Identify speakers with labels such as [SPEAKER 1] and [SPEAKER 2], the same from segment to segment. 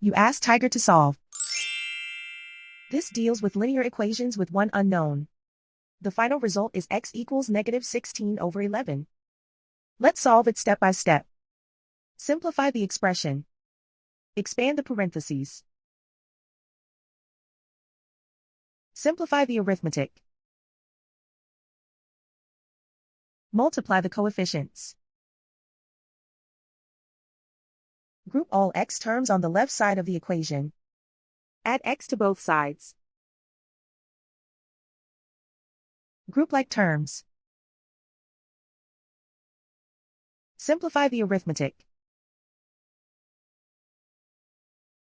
[SPEAKER 1] You ask Tiger to solve. This deals with linear equations with one unknown. The final result is x equals -16/11. Let's solve it step by step. Simplify the expression. Expand the parentheses. Simplify the arithmetic. Multiply the coefficients. Group all x terms on the left side of the equation. Add x to both sides. Group like terms. Simplify the arithmetic.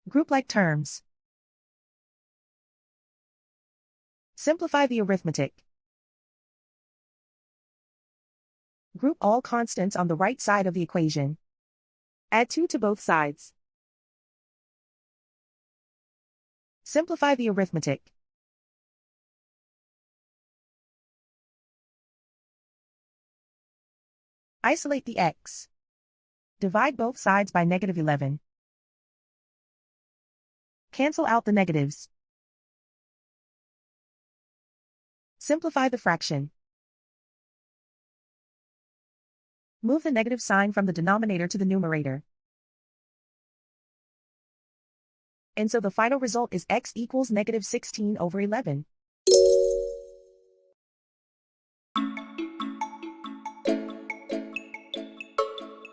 [SPEAKER 1] Group like terms. Simplify the arithmetic. Group all constants on the right side of the equation. Add 2 to both sides. Simplify the arithmetic. Isolate the x. Divide both sides by -11. Cancel out the negatives. Simplify the fraction. Move the negative sign from the denominator to the numerator. And so the final result is x equals -16/11.